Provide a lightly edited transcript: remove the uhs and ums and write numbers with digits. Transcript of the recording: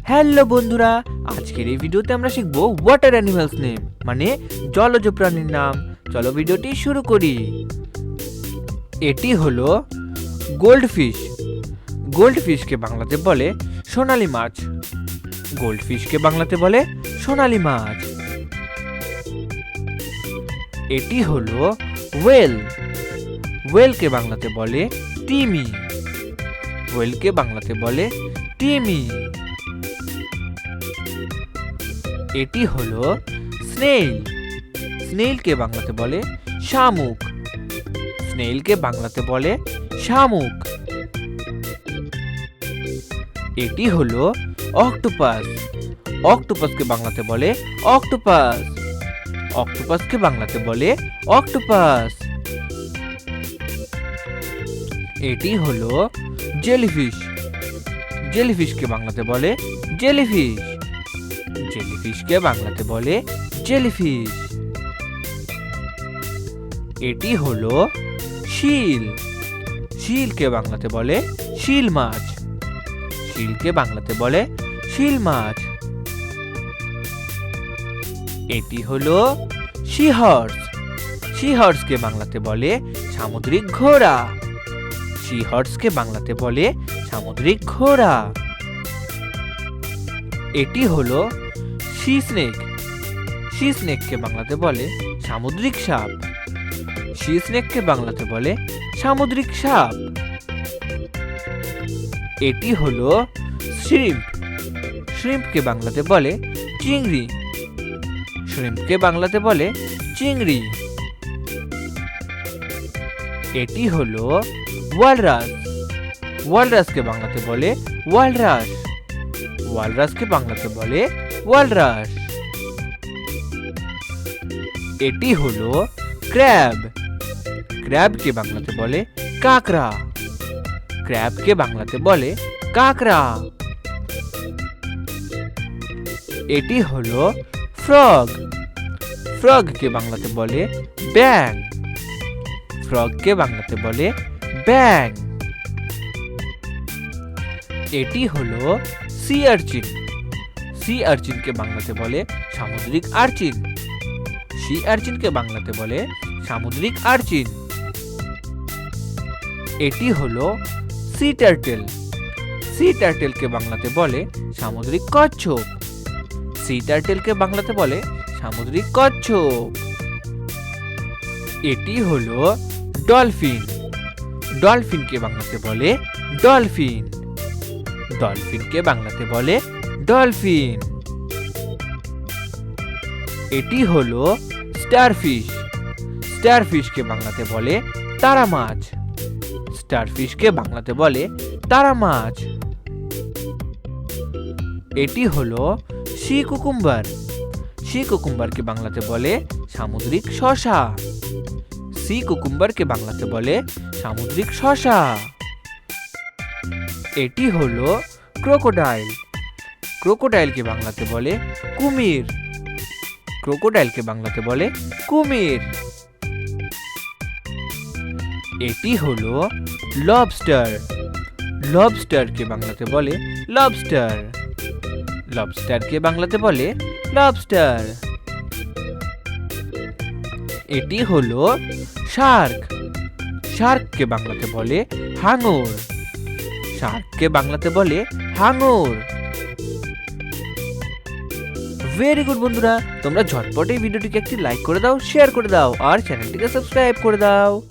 Hello বন্ধুরা, আজকের এই ভিডিওতে আমরা শিখবো ওয়াটার অ্যানিমালস নেম, মানে জলজ প্রাণীর নাম। চলো ভিডিওটি শুরু করি। এটি হলো গোল্ডফিশ। গোল্ডফিশকে বাংলাতে বলে সোনালী মাছ। গোল্ডফিশকে বাংলাতে বলে সোনালী মাছ। এটি হলো ওয়েল। ওয়েলকে বাংলাতে বলে তিমি। ওয়েলকে বাংলাতে বলে তিমি। এটি হলো স্নেইল। স্নেইলকে বাংলাতে বলে শামুক। স্নেইলকে বাংলাতে বলে শামুক। এটি হলো অক্টোপাস। অক্টোপাসকে বাংলাতে বলে অক্টোপাস। অক্টোপাসকে বাংলাতে বলে অক্টোপাস। এটি হলো জেলিফিশ। জেলিফিশকে বাংলাতে বলে জেলিফিশ। জেলিফিশকে বাংলাতে বলে জেলিফিশ। এটি হলো শীল। শীলকে বাংলাতে বলে শীল মাছ। শীলকে বাংলাতে বলে শীল মাছ। এটি হলো সিহর্স। সিহর্সকে বাংলাতে বলে সামুদ্রিক ঘোড়া। সিহর্সকে বাংলাতে বলে সামুদ্রিক ঘোড়া। এটি হলো সি স্নেক। সি স্নেককে বাংলাতে বলে সামুদ্রিক সাপ। সি স্নেককে বাংলাতে বলে সামুদ্রিক সাপ। এটি হলো শ্রিম্প। শ্রিম্পকে বাংলাতে বলে চিংড়ি। শ্রিম্পকে বাংলাতে বলে চিংড়ি। এটি হলো ওয়ালরাস। ওয়ালরাসকে বাংলাতে বলে ওয়ালরাস। ওয়ালরাসকে বাংলাতে বলে ওয়ালরাস। এটি হলো ক্র্যাব। ক্র্যাবকে বাংলাতে বলে কাঁকড়া। ক্র্যাবকে বাংলাতে বলে কাঁকড়া। এটি হলো ফ্রগ। ফ্রগকে বাংলাতে বলে ব্যাং। ফ্রগকে বাংলাতে বলে ব্যাং। এটি হলো সি আর্চিন। সি আর্চিনকে বাংলাতে বলে সামুদ্রিক আর্চিন। সি আর্চিনকে বাংলাতে বলে সামুদ্রিক আর্চিন। এটি হলো সি টার্টেল। সি টার্টেলকে বাংলাতে বলে সামুদ্রিক কচ্ছপ। সি টার্টেলকে বাংলাতে বলে সামুদ্রিক কচ্ছপ। এটি হলো ডলফিন। ডলফিনকে বাংলাতে বলে ডলফিন। ডলফিনকে বাংলাতে বলে ডলফিন। এটি হলো স্টারফিশ। স্টারফিশকে বাংলাতে বলে তারা মাছ। স্টারফিশকে বাংলাতে বলে তারা মাছ। এটি হলো সি কুকুম্বার। সি কুকুম্বারকে বাংলাতে বলে সামুদ্রিক শসা। সি কুকুম্বারকে বাংলাতে বলে সামুদ্রিক শসা। এটি হলো ক্রোকোডাইল। ক্রোকোডাইলকে বাংলাতে বলে কুমির। ক্রোকোডাইলকে বাংলাতে বলে কুমির। এটি হলো লবস্টার। লবস্টারকে বাংলাতে বলে লবস্টার। লবস্টারকে বাংলাতে বলে লবস্টার। এটি হলো শার্ক। শার্ককে বাংলাতে বলে হাঙর। শার্ককে বাংলাতে বলে হাঙর। ভেরি গুড বন্ধুরা, তোমরা ঝটপট এই ভিডিওটিকে একটি লাইক করে দাও, শেয়ার করে দাও আর চ্যানেলটিকে সাবস্ক্রাইব করে দাও।